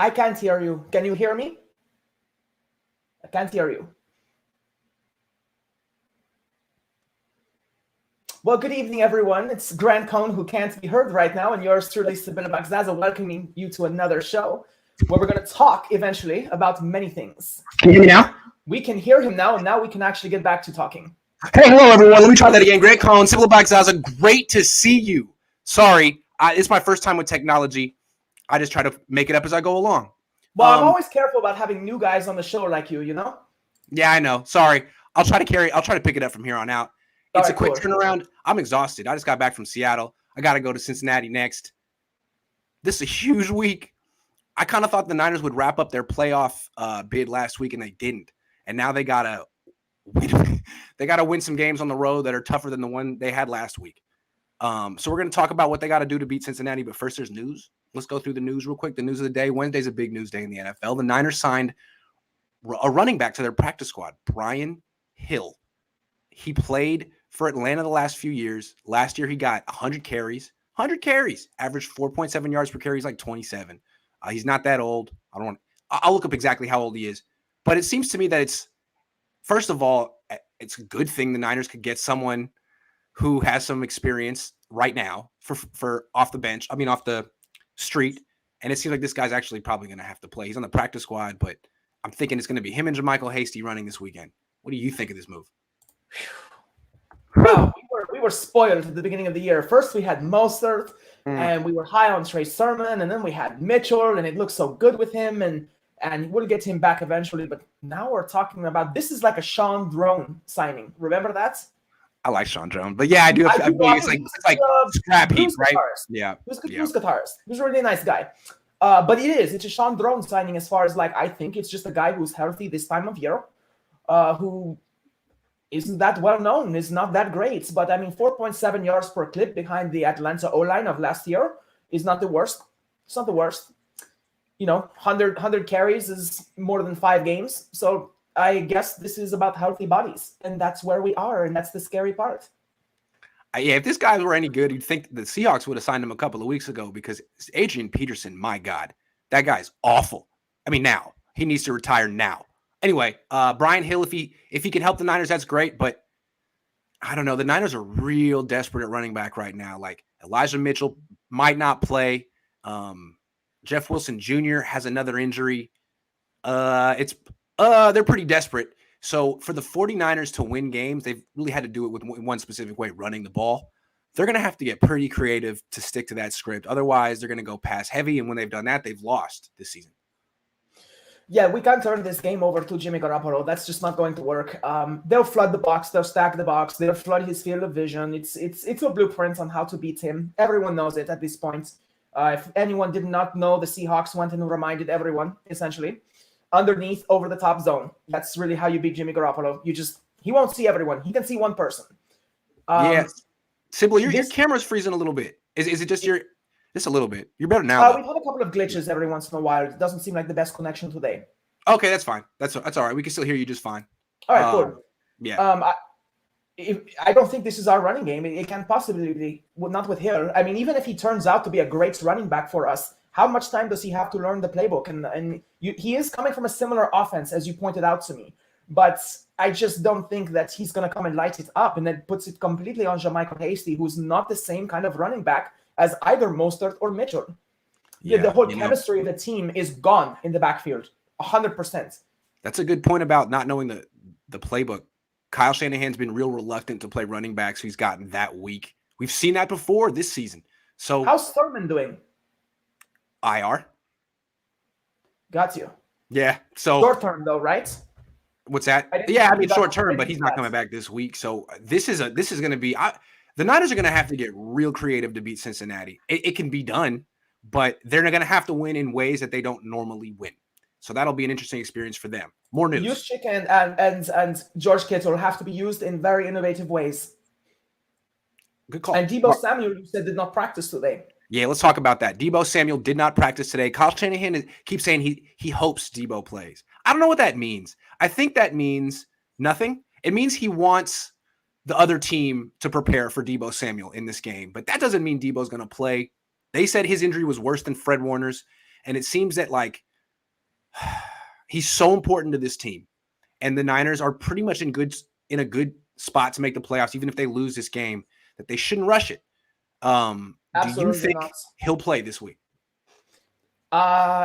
I can't hear you. Can you hear me? I can't hear you. Well, good evening, everyone. It's Grant Cohn, who can't be heard right now, and yours truly, Sybilla Bakzaza, welcoming you to another show where we're going to talk eventually about many things. Can you hear me now? We can hear him now, and now we can actually get back to talking. Hey, hello, everyone. Let me try that again. Grant Cohn, Sybilla Bakzaza, great to see you. Sorry, it's my first time with technology. I just try to make it up as I go along. Well, I'm always careful about having new guys on the show like you know? Yeah, I know. Sorry. I'll try to pick it up from here on out. It's a quick turnaround. I'm exhausted. I just got back from Seattle. I got to go to Cincinnati next. This is a huge week. I kind of thought the Niners would wrap up their playoff bid last week, and they didn't. And now they gotta win some games on the road that are tougher than the one they had last week. So we're going to talk about what they got to do to beat Cincinnati. But first, there's news. Let's go through the news real quick. The news of the day. Wednesday's a big news day in the NFL. The Niners signed a running back to their practice squad, Brian Hill. He played for Atlanta the last few years. Last year, he got 100 carries, averaged 4.7 yards per carry. He's like 27. He's not that old. I'll look up exactly how old he is. But it seems to me that first of all, it's a good thing the Niners could get someone who has some experience right now for off the street. And it seems like this guy's actually probably going to have to play. He's on the practice squad, but I'm thinking it's going to be him and JaMycal Hasty running this weekend. What do you think of this move? Well, we were spoiled at the beginning of the year. First, we had Mostert, and we were high on Trey Sermon, and then we had Mitchell, and it looked so good with him, and we'll get him back eventually. But now we're talking about this is like a Sean Drone signing. Remember that? I like Sean Drone, but yeah, I do. It's like scrap heap, right? Yeah, he was good blues guitarist. He was a really nice guy. But it's a Sean Drone signing as far as I think it's just a guy who's healthy this time of year, who isn't that well known, is not that great. But 4.7 yards per clip behind the Atlanta O-line of last year is not the worst. It's not the worst. 100 carries is more than 5 games. So I guess this is about healthy bodies, and that's where we are, and that's the scary part. Yeah, if this guy were any good, you'd think the Seahawks would have signed him a couple of weeks ago, because Adrian Peterson, my God, that guy's awful. Now he needs to retire now. Anyway, Brian Hill, if he can help the Niners, that's great. But I don't know. The Niners are real desperate at running back right now. Like Elijah Mitchell might not play. Jeff Wilson Jr. has another injury. They're pretty desperate. So for the 49ers to win games, they've really had to do it with one specific way, running the ball. They're going to have to get pretty creative to stick to that script. Otherwise, they're going to go pass heavy. And when they've done that, they've lost this season. Yeah, we can't turn this game over to Jimmy Garoppolo. That's just not going to work. They'll flood the box. They'll stack the box. They'll flood his field of vision. It's a blueprint on how to beat him. Everyone knows it at this point. If anyone did not know, the Seahawks went and reminded everyone, essentially. Underneath, over the top zone. That's really how you beat Jimmy Garoppolo. He won't see everyone. He can see one person. Yes. Simply, your camera's freezing a little bit. Is it just just a little bit? You're better now. We've had a couple of glitches every once in a while. It doesn't seem like the best connection today. Okay, that's fine. That's all right. We can still hear you just fine. All right, cool. Yeah. I don't think this is our running game. It can't possibly be, not with Hill. Even if he turns out to be a great running back for us, how much time does he have to learn the playbook? He is coming from a similar offense, as you pointed out to me. But I just don't think that he's going to come and light it up, and then puts it completely on JaMycal Hasty, who's not the same kind of running back as either Mostert or Mitchell. Yeah, the whole chemistry of the team is gone in the backfield, 100%. That's a good point about not knowing the playbook. Kyle Shanahan's been real reluctant to play running backs. He's gotten that weak. We've seen that before this season. So how's Thurman doing? IR. Got you. Yeah. So short term though, right? What's that? Short term, but he's not coming back this week. So this is going to be. The Niners are going to have to get real creative to beat Cincinnati. It can be done, but they're going to have to win in ways that they don't normally win. So that'll be an interesting experience for them. More news. Use Chicken and George Kittle have to be used in very innovative ways. Good call. And Deebo Samuel, you said, did not practice today. Yeah, let's talk about that. Deebo Samuel did not practice today. Kyle Shanahan keeps saying he hopes Deebo plays. I don't know what that means. I think that means nothing. It means he wants the other team to prepare for Deebo Samuel in this game. But that doesn't mean Deebo's going to play. They said his injury was worse than Fred Warner's. And it seems that, like, he's so important to this team. And the Niners are pretty much in a good spot to make the playoffs, even if they lose this game, that they shouldn't rush it. Do you think he'll play this week?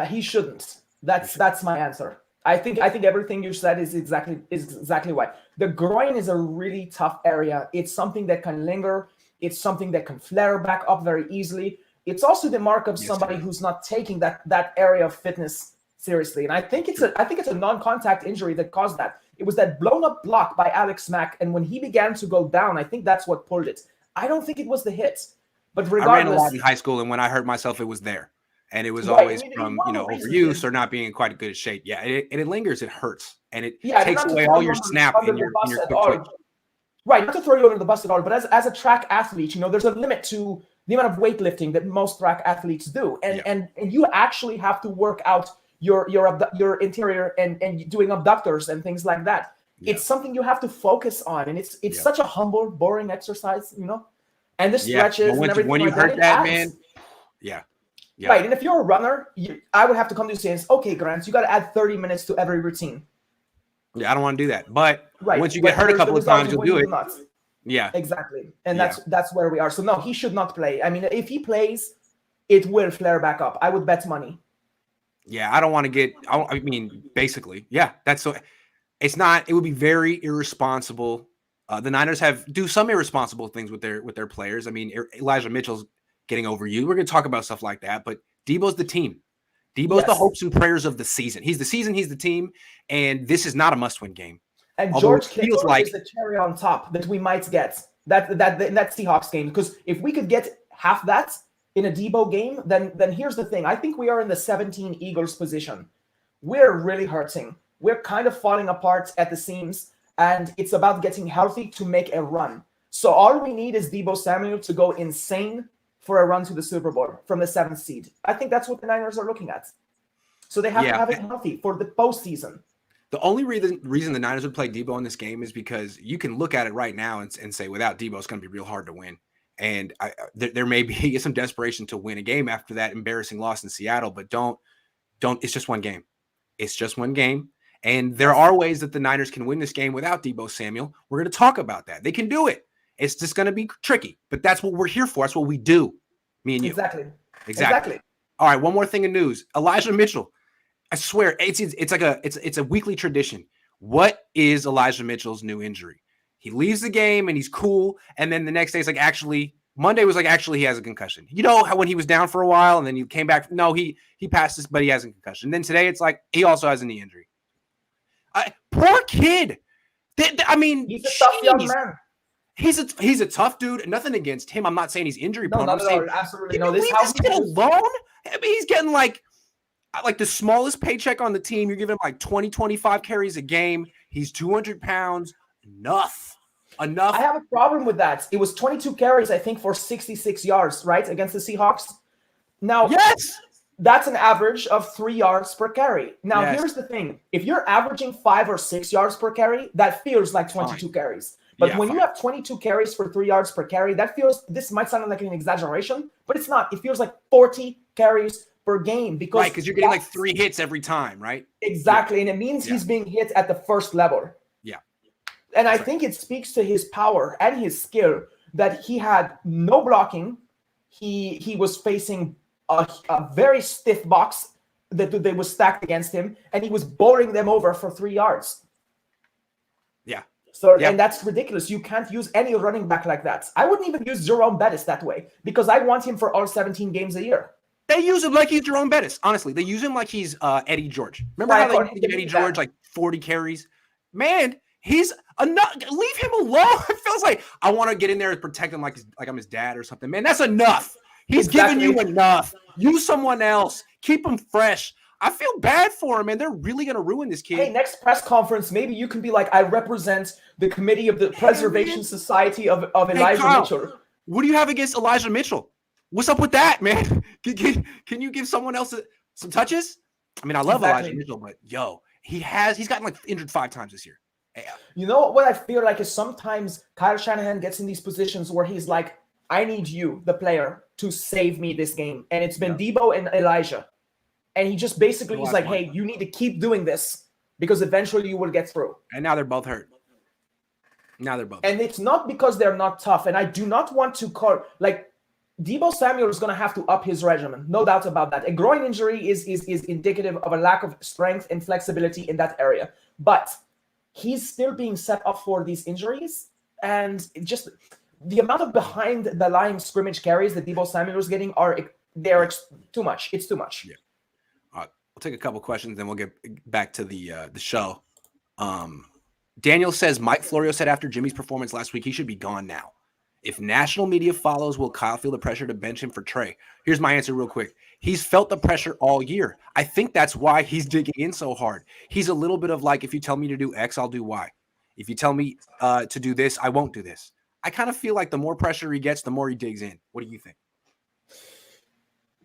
He shouldn't. That's my answer. I think everything you said is exactly right. The groin is a really tough area. It's something that can linger. It's something that can flare back up very easily. It's also the mark of somebody who's not taking that area of fitness seriously. And I think it's a non-contact injury that caused that. It was that blown up block by Alex Mack, and when he began to go down, I think that's what pulled it. I don't think it was the hit. But regardless, I ran a lot in high school, and when I hurt myself, it was there. And it was always from, overuse or not being in quite a good shape. Yeah, it lingers, it hurts, and it takes away all your snap and your quick twitch. Right, not to throw you under the bus at all, but as a track athlete, there's a limit to the amount of weightlifting that most track athletes do. And you actually have to work out your interior and doing abductors and things like that. Yeah. It's something you have to focus on, and it's such a humble, boring exercise, And the stretches and everything. When you hurt that, man, yeah. Right, and if you're a runner, I would have to come to you saying, okay, Grant, you got to add 30 minutes to every routine. Yeah, I don't want to do that. But once you get hurt a couple of times, you'll do it. Yeah. Exactly. And that's where we are. So, no, he should not play. I mean, if he plays, it will flare back up. I would bet money. Yeah, I don't want to basically, yeah, that's so. It's not. It would be very irresponsible. The Niners do some irresponsible things with their players. I mean, Elijah Mitchell's getting overused. We're going to talk about stuff like that, but Debo's the team. Debo's the hopes and prayers of the season. He's the season. He's the team, and this is not a must-win game. And George Kittle is the cherry on top that we might get that Seahawks game, because if we could get half that in a Debo game, then here's the thing. I think we are in the 17 Eagles position. We're really hurting. We're kind of falling apart at the seams, and it's about getting healthy to make a run. So all we need is Debo Samuel to go insane for a run to the Super Bowl from the 7th seed. I think that's what the Niners are looking at. So they have to have it healthy for the postseason. The only reason the Niners would play Debo in this game is because you can look at it right now and say, without Debo, it's going to be real hard to win. And there may be some desperation to win a game after that embarrassing loss in Seattle, but don't. It's just one game. It's just one game. And there are ways that the Niners can win this game without Debo Samuel. We're going to talk about that. They can do it. It's just going to be tricky, but that's what we're here for. That's what we do, me and you. Exactly. All right, one more thing in news. Elijah Mitchell. I swear, it's a weekly tradition. What is Elijah Mitchell's new injury? He leaves the game and he's cool, and then the next day it's Monday was he has a concussion. You know how when he was down for a while and then he came back? No, he passed this, but he has a concussion. And then today it's he also has a knee injury. Poor kid. He's a tough young man. He's a tough dude. Nothing against him. I'm not saying he's injury prone. No, absolutely no. This kid alone. I mean, he's getting like the smallest paycheck on the team. You're giving him 20, 25 carries a game. He's 200 pounds. Enough. I have a problem with that. It was 22 carries, I think, for 66 yards, right, against the Seahawks. Now, yes, that's an average of 3 yards per carry. Now, here's the thing: if you're averaging 5 or 6 yards per carry, that feels like 22 carries. But when you have 22 carries for 3 yards per carry, this might sound like an exaggeration, but it's not. It feels like 40 carries per game because you're getting 3 hits every time, right? Exactly, and it means he's being hit at the first level. Yeah, and I think it speaks to his power and his skill that he had no blocking. He was facing a very stiff box that was stacked against him, and he was bowling them over for 3 yards. And that's ridiculous. You can't use any running back like that. I wouldn't even use Jerome Bettis that way because I want him for all 17 games a year. They use him like he's Jerome Bettis. Honestly, they use him like he's Eddie George. Remember how they give Eddie George 40 carries? Man, he's enough. Leave him alone. It feels like I want to get in there and protect him like I'm his dad or something. Man, that's enough. He's giving you enough. Use someone else. Keep him fresh. I feel bad for him, and they're really going to ruin this kid. Hey, next press conference, maybe you can be like, I represent the committee of the Preservation Society of Elijah Mitchell. What do you have against Elijah Mitchell? What's up with that, man? Can you give someone else some touches? I mean, I love Elijah Mitchell, but he's gotten injured 5 times this year. Yeah. You know what I feel like is sometimes Kyle Shanahan gets in these positions where he's like, I need you, the player, to save me this game. And it's been Debo and Elijah. And he just basically is like, hey, you need to keep doing this because eventually you will get through. And now they're both hurt. And it's not because they're not tough. And I do not want to call, like, Deebo Samuel is going to have to up his regimen. No doubt about that. A groin injury is indicative of a lack of strength and flexibility in that area. But he's still being set up for these injuries. And just the amount of behind the line scrimmage carries that Deebo Samuel is getting they're too much. It's too much. Yeah. We'll take a couple questions, then we'll get back to the show. Daniel says, Mike Florio said after Jimmy's performance last week, he should be gone now. If national media follows, will Kyle feel the pressure to bench him for Trey? Here's my answer real quick. He's felt the pressure all year. I think that's why he's digging in so hard. He's a little bit of like, if you tell me to do X, I'll do Y. If you tell me to do this, I won't do this. I kind of feel like the more pressure he gets, the more he digs in. What do you think?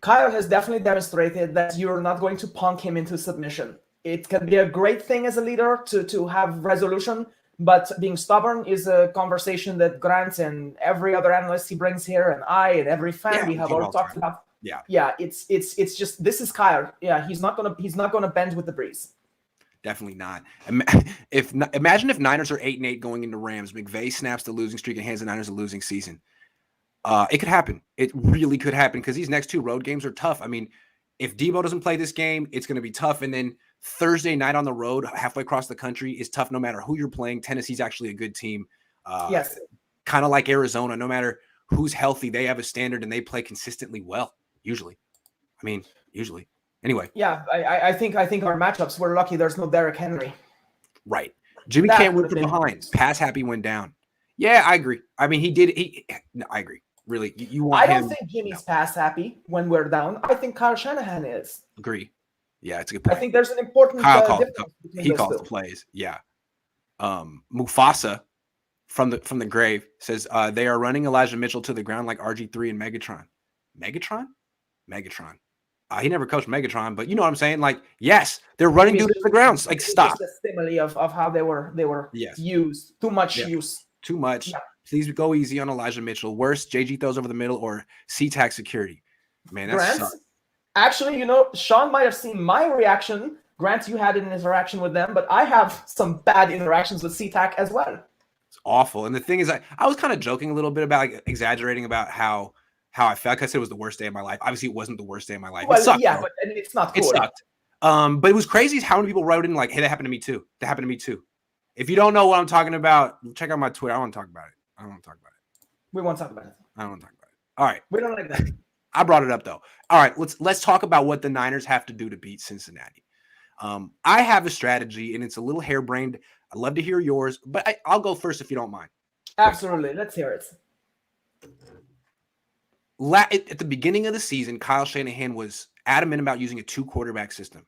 Kyle has definitely demonstrated that you're not going to punk him into submission. It can be a great thing as a leader to have resolution, but being stubborn is a conversation that Grant and every other analyst he brings here, and I and every fan we have all talked about. Yeah. It's just, this is Kyle. Yeah, he's not gonna bend with the breeze. Definitely not. Imagine if Niners are 8-8 going into Rams. McVay snaps the losing streak and hands the Niners a losing season. It could happen. It really could happen because these next two road games are tough. I mean, if Deebo doesn't play this game, it's going to be tough. And then Thursday night on the road, halfway across the country, is tough no matter who you're playing. Tennessee's actually a good team. Yes. Kind of like Arizona. No matter who's healthy, they have a standard and they play consistently well, usually. Anyway. Yeah, I think our matchups, we're lucky there's no Derrick Henry. Right. Jimmy can't win from behind. Pass happy went down. Yeah, I agree. I mean, I agree. Really, you want him. I don't think Jimmy's pass happy when we're down. I think Kyle Shanahan is. Agree. Yeah, it's a good point. I think there's an important difference between he calls the plays. Yeah. Mufasa from the grave says they are running Elijah Mitchell to the ground like RG3 and Megatron. Megatron. He never coached Megatron, but you know what I'm saying? Like, yes, they're running dude to the ground. Like, stop. The simile of how they were used. Too much use. Too much. Yeah. Please go easy on Elijah Mitchell. Worse, JG throws over the middle or C-Tac security. Man, that's Grant, actually, Sean might have seen my reaction. Grant, you had an interaction with them, but I have some bad interactions with C-Tac as well. It's awful. And the thing is, I was kind of joking a little bit about, like, exaggerating about how I felt. I said it was the worst day of my life. Obviously, it wasn't the worst day of my life. Well, it sucked, yeah, but it's not cool. It sucked. But it was crazy how many people wrote in like, hey, that happened to me too. That happened to me too. If you don't know what I'm talking about, check out my Twitter. I don't want to talk about it. We won't talk about it. I don't want to talk about it. All right. We don't like that. I brought it up though. All right, let's talk about what the Niners have to do to beat Cincinnati. I have a strategy, and it's a little harebrained. I'd love to hear yours, but I'll go first if you don't mind. Absolutely. Let's hear it. At the beginning of the season, Kyle Shanahan was adamant about using a 2-quarterback system.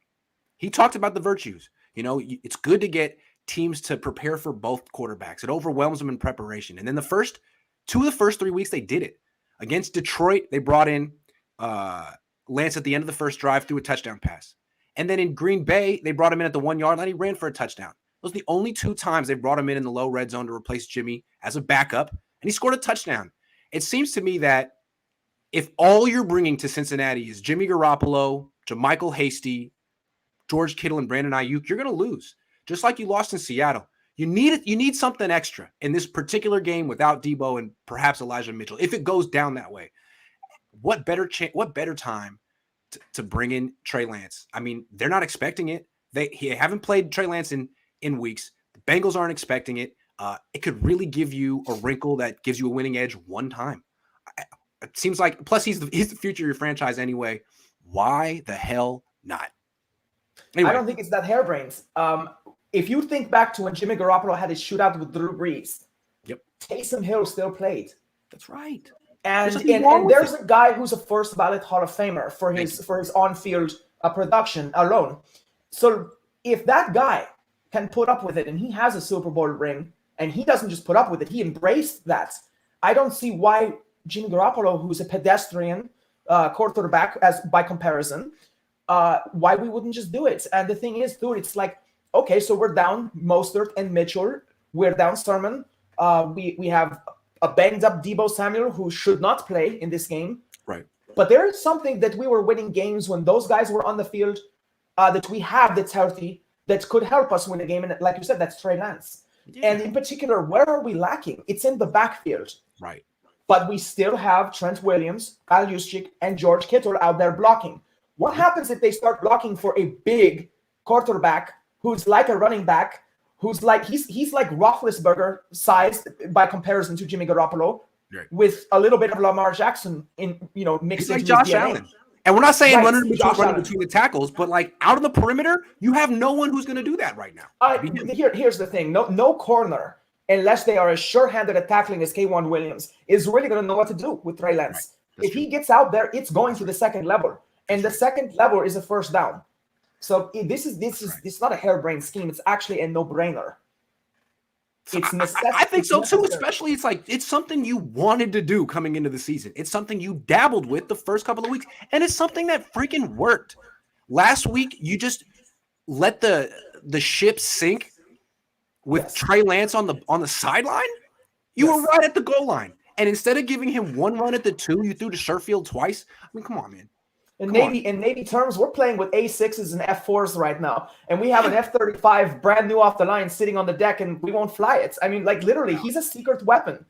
He talked about the virtues. It's good to get teams to prepare for both quarterbacks. It overwhelms them in preparation. And then the first 3 weeks, they did it. Against Detroit, they brought in Lance at the end of the first drive, threw a touchdown pass. And then in Green Bay, they brought him in at the 1-yard line. He ran for a touchdown. Those are the only 2 times they brought him in the low red zone to replace Jimmy as a backup, and he scored a touchdown. It seems to me that if all you're bringing to Cincinnati is Jimmy Garoppolo, JaMychal Hasty, George Kittle, and Brandon Ayuk, you're going to lose. Just like you lost in Seattle. You need something extra in this particular game without Deebo and perhaps Elijah Mitchell. If it goes down that way, what better time to bring in Trey Lance? I mean, they're not expecting it. They haven't played Trey Lance in weeks. The Bengals aren't expecting it. It could really give you a wrinkle that gives you a winning edge one time. It seems like, plus he's the future of your franchise anyway. Why the hell not? Anyway. I don't think it's that harebrained. If you think back to when Jimmy Garoppolo had his shootout with Drew Brees, Taysom Hill still played. That's right. And there's a guy who's a first ballot Hall of Famer for his on-field production alone. So if that guy can put up with it, and he has a Super Bowl ring, and he doesn't just put up with it, he embraced that. I don't see why Jimmy Garoppolo, who's a pedestrian quarterback by comparison, why we wouldn't just do it. And the thing is, dude, it's like, okay, so we're down Mostert and Mitchell. We're down Sermon. We have a banged up Deebo Samuel who should not play in this game. Right. But there is something that we were winning games when those guys were on the field that we have that's healthy, that could help us win a game. And like you said, that's Trey Lance. Yeah. And in particular, where are we lacking? It's in the backfield. Right. But we still have Trent Williams, Kyle Juszczyk, and George Kittle out there blocking. What happens if they start blocking for a big quarterback who's like a running back, who's like he's like Roethlisberger sized by comparison to Jimmy Garoppolo, right, with a little bit of Lamar Jackson in mixed into like Josh DNA. Allen. And we're not saying running between the tackles, but like out of the perimeter, you have no one who's going to do that right now. Here's the thing: no corner, unless they are as sure-handed at tackling as K'Wan Williams, is really going to know what to do with Trey Lance. Right. If he gets out there, it's going to the second level, and the second level is a first down. So this is not a harebrained scheme. It's actually a no-brainer. It's necessary. I think so too. Especially, it's something you wanted to do coming into the season. It's something you dabbled with the first couple of weeks, and it's something that freaking worked. Last week, you just let the ship sink with Trey Lance on the sideline. You were right at the goal line, and instead of giving him one run at the 2, you threw to Sherfield twice. I mean, come on, man. In Navy terms, we're playing with A6s and F4s right now, and we have an F-35 brand new off the line sitting on the deck, and we won't fly it. I mean, like literally, he's a secret weapon,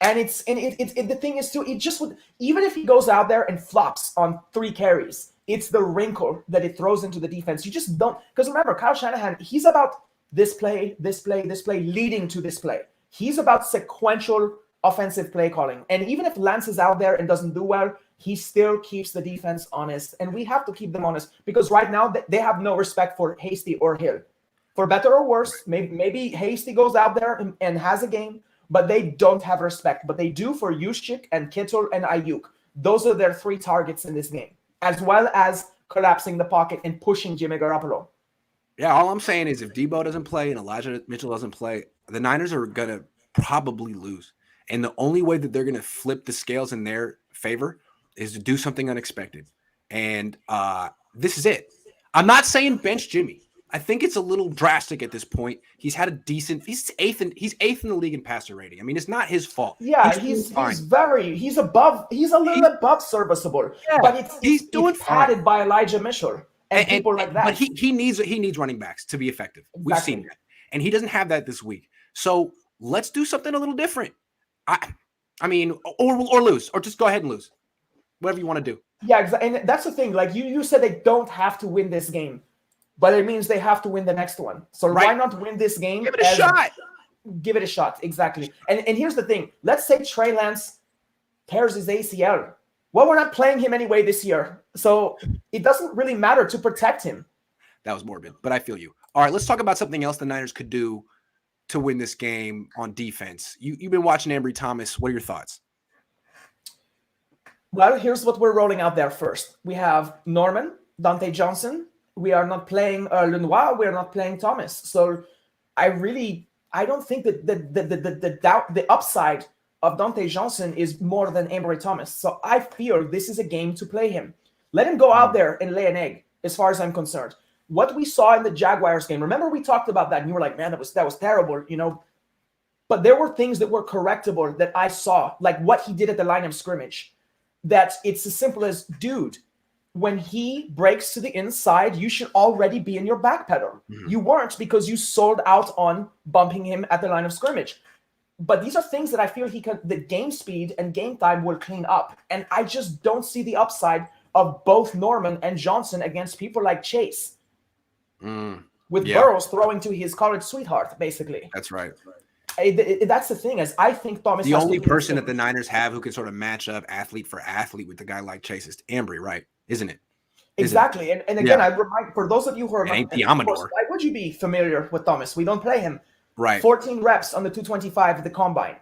and the thing is too. It just would, even if he goes out there and flops on 3 carries, it's the wrinkle that it throws into the defense. You just don't, because remember, Kyle Shanahan, he's about this play, leading to this play. He's about sequential offensive play calling, and even if Lance is out there and doesn't do well, he still keeps the defense honest, and we have to keep them honest because right now they have no respect for Hasty or Hill. For better or worse, maybe Hasty goes out there and has a game, but they don't have respect. But they do for Juszczyk and Kittle and Ayuk. Those are their 3 targets in this game, as well as collapsing the pocket and pushing Jimmy Garoppolo. Yeah, all I'm saying is if Debo doesn't play and Elijah Mitchell doesn't play, the Niners are going to probably lose. And the only way that they're going to flip the scales in their favor is to do something unexpected. And this is it. I'm not saying bench Jimmy. I think it's a little drastic at this point. He's had a decent, he's eighth in the league in passer rating. I mean, it's not his fault. Yeah, he's a little above serviceable. Yeah, but he's doing padded by Elijah Mitchell and people like that. But he needs running backs to be effective. Exactly. We've seen that. And he doesn't have that this week. So let's do something a little different. I mean, or lose, or just go ahead and lose. Whatever you want to do. Yeah, exactly. And that's the thing. Like you said, they don't have to win this game, but it means they have to win the next one. So why not win this game? Give it a shot. Give it a shot. Exactly. And here's the thing. Let's say Trey Lance tears his ACL. Well, we're not playing him anyway this year, so it doesn't really matter to protect him. That was morbid, but I feel you. All right, let's talk about something else the Niners could do to win this game on defense. You've been watching Ambry Thomas. What are your thoughts? Well, here's what we're rolling out there first. We have Norman, Dante Johnson. We are not playing Lenoir. We are not playing Thomas. So I don't think that the upside of Dante Johnson is more than Ambry Thomas. So I feel this is a game to play him. Let him go out there and lay an egg, as far as I'm concerned. What we saw in the Jaguars game, remember we talked about that, and you were like, man, that was terrible, But there were things that were correctable that I saw, like what he did at the line of scrimmage. That it's as simple as, dude, when he breaks to the inside, you should already be in your back pedal. Mm-hmm. You weren't because you sold out on bumping him at the line of scrimmage. But these are things that I feel the game speed and game time will clean up. And I just don't see the upside of both Norman and Johnson against people like Chase. With Burrows throwing to his college sweetheart, basically. That's right. That's the thing, is I think Thomas. The only person that the Niners have who can sort of match up athlete for athlete with the guy like Chase is Ambry, right? Isn't it? Exactly. And again, I remind, for those of you who are not, why would you be familiar with Thomas? We don't play him. Right. 14 reps on the 225 at the combine.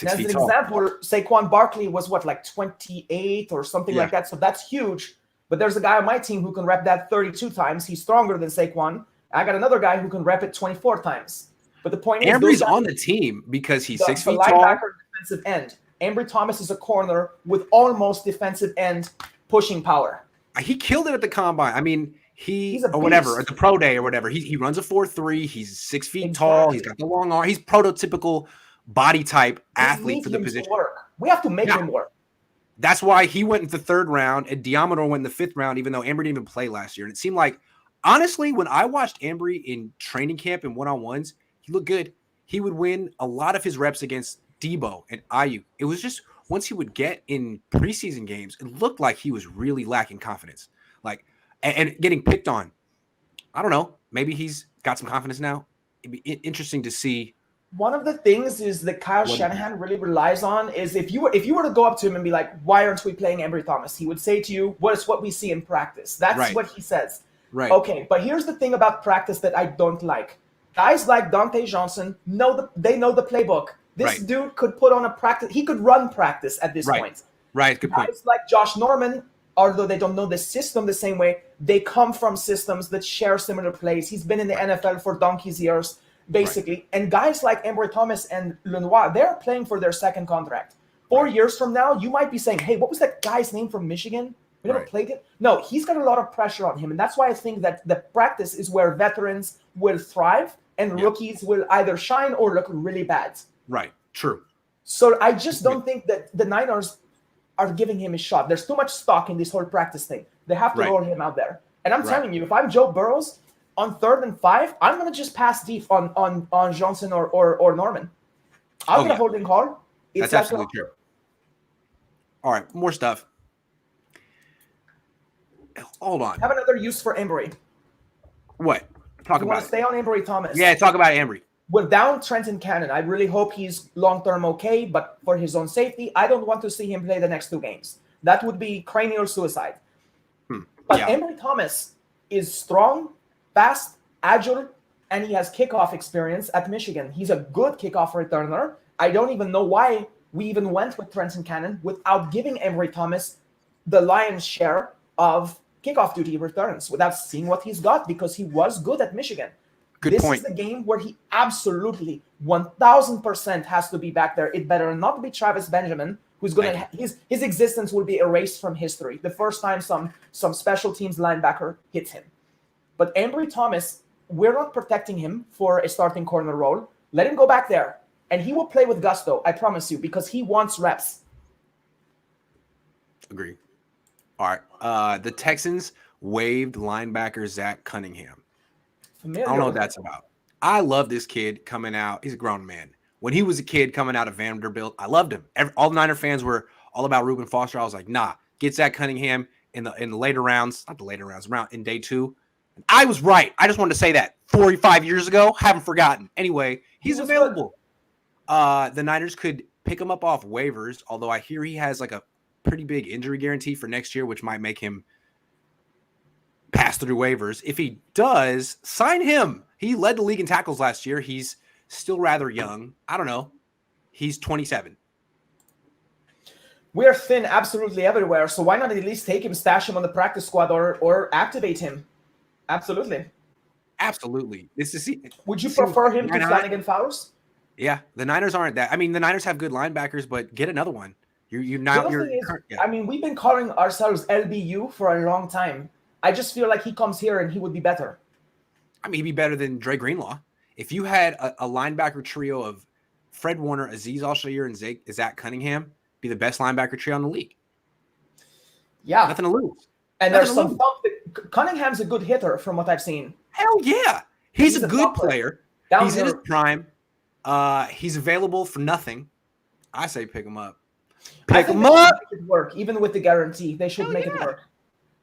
As an example, Saquon Barkley was like 28 or something like that. So that's huge. But there's a guy on my team who can rep that 32 times. He's stronger than Saquon. I got another guy who can rep it 24 times. But the point is, Ambry's on the team because he's 6 feet tall. Linebacker, defensive end. Ambry Thomas is a corner with almost defensive end pushing power. He killed it at the combine. I mean, he's or whatever at the pro day or whatever. He runs a 4.3. He's 6 feet tall. He's got the long arm. He's prototypical body type athlete for the position. We have to make him work. That's why he went in the 3rd round and Diamador went in the 5th round, even though Ambry didn't even play last year. And it seemed like, honestly, when I watched Ambry in training camp and one-on-ones, he looked good. He would win a lot of his reps against Debo and Ayuk. It was just once he would get in preseason games, it looked like he was really lacking confidence. Like, and getting picked on. I don't know. Maybe he's got some confidence now. It'd be interesting to see. One of the things is that Kyle Shanahan really relies on is if you were to go up to him and be like, why aren't we playing Ambry Thomas? He would say to you, what we see in practice. That's what he says. Right. Okay, but here's the thing about practice that I don't like. Guys like Dante Johnson they know the playbook. This dude could put on a practice. He could run practice at this point. Right, good point. Guys like Josh Norman, although they don't know the system the same way, they come from systems that share similar plays. He's been in the NFL for donkey's years. Basically, and guys like Ambry Thomas and Lenoir, they're playing for their 2nd contract. 4 years from now, you might be saying, hey, what was that guy's name from Michigan? We never played it. No, he's got a lot of pressure on him. And that's why I think that the practice is where veterans will thrive and rookies will either shine or look really bad. Right, true. So I just don't think that the Niners are giving him a shot. There's too much stock in this whole practice thing. They have to roll him out there. And I'm telling you, if I'm Joe Burrows, on 3rd and 5, I'm gonna just pass deep on Johnson or Norman. I'll get a holding call. That's absolutely true. All right, more stuff. Hold on. Have another use for Ambry. What? Talk about it. Stay on Ambry Thomas. Yeah, talk about Ambry. Without Trenton Cannon, I really hope he's long-term okay, but for his own safety, I don't want to see him play the next 2 games. That would be cranial suicide. But Ambry Thomas is strong, fast, agile, and he has kickoff experience at Michigan. He's a good kickoff returner. I don't even know why we even went with Trenton Cannon without giving Ambry Thomas the lion's share of kickoff duty returns, without seeing what he's got, because he was good at Michigan. This is the game where he absolutely 1,000% has to be back there. It better not be Travis Benjamin, who's going to his existence will be erased from history the first time some special teams linebacker hits him. But Ambry Thomas, we're not protecting him for a starting corner role. Let him go back there, and he will play with gusto, I promise you, because he wants reps. Agree. All right. The Texans waived linebacker Zach Cunningham. Familiar. I don't know what that's about. I love this kid coming out. He's a grown man. When he was a kid coming out of Vanderbilt, I loved him. All the Niner fans were all about Reuben Foster. I was like, nah, get Zach Cunningham in the later rounds, not the later rounds, in day 2. I was right. I just wanted to say that 45 years ago. Haven't forgotten. Anyway, he's available. The Niners could pick him up off waivers, although I hear he has like a pretty big injury guarantee for next year, which might make him pass through waivers. If he does, sign him. He led the league in tackles last year. He's still rather young. I don't know. He's 27. We're thin absolutely everywhere, so why not at least take him, stash him on the practice squad, or activate him? Absolutely. Would you prefer him to Flanagan Fowles? Yeah, the Niners aren't that. I mean, the Niners have good linebackers, but get another one. I mean, we've been calling ourselves LBU for a long time. I just feel like he comes here and he would be better. I mean, he'd be better than Dre Greenlaw. If you had a linebacker trio of Fred Warner, Azeez Al-Shaair, and Zach Cunningham, be the best linebacker trio in the league. Yeah. Nothing to lose. And there's some thump. Cunningham's a good hitter from what I've seen. Hell yeah. He's a good player. He's in his prime. He's available for nothing. I say pick him up. Pick him up. Make it work, even with the guarantee. They should make it work.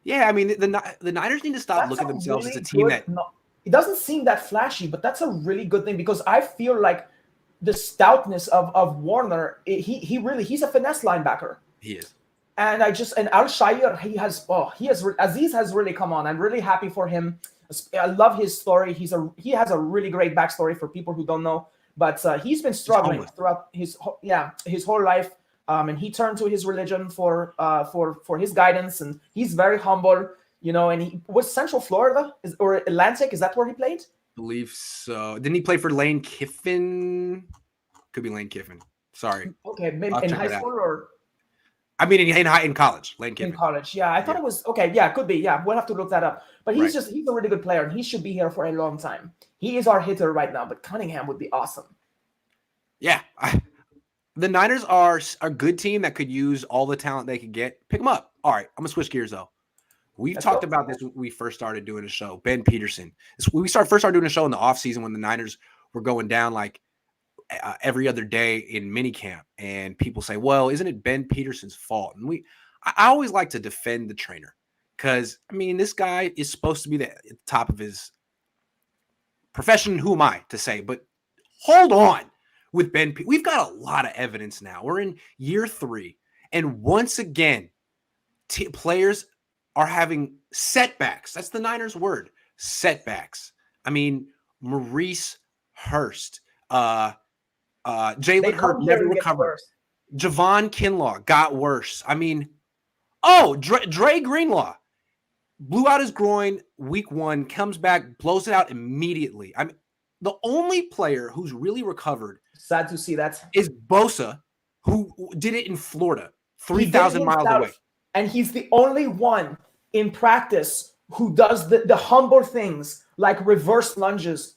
Yeah, I mean, the Niners need to stop looking at themselves as a team that... No, it doesn't seem that flashy, but that's a really good thing, because I feel like the stoutness of Warner, he's a finesse linebacker. He is. And Al-Shaair, Azeez has really come on. I'm really happy for him. I love his story. He has a really great backstory for people who don't know, but he's been struggling throughout his whole life. And he turned to his religion for his guidance, and he's very humble, and he was Central Florida or Atlantic. Is that where he played? I believe so. Didn't he play for Lane Kiffin? Could be Lane Kiffin. Sorry. Okay, maybe in high school or... I mean, in college, Lane Kiffin. In college, yeah. I thought it was... Okay, yeah, could be. Yeah, we'll have to look that up. But he's a really good player, and he should be here for a long time. He is our hitter right now, but Cunningham would be awesome. Yeah. The Niners are a good team that could use all the talent they could get. Pick them up. All right, I'm gonna switch gears though. We've talked about this when we first started doing the show. Ben Peterson. We first started doing the show in the offseason when the Niners were going down like every other day in minicamp, and people say, "Well, isn't it Ben Peterson's fault?" And I always like to defend the trainer because I mean, this guy is supposed to be at the top of his profession. Who am I to say? But hold on with Ben. We've got a lot of evidence now. We're in year 3, and once again, players are having setbacks. That's the Niners' word, setbacks. I mean, Maurice Hurst, Jalen Hurts never recovered. Javon Kinlaw got worse. I mean, Dre Greenlaw blew out his groin week 1, comes back, blows it out immediately. I mean, the only player who's really recovered, sad to see that, is Bosa, who did it in Florida, 3,000 miles away. And he's the only one in practice who does the humble things like reverse lunges,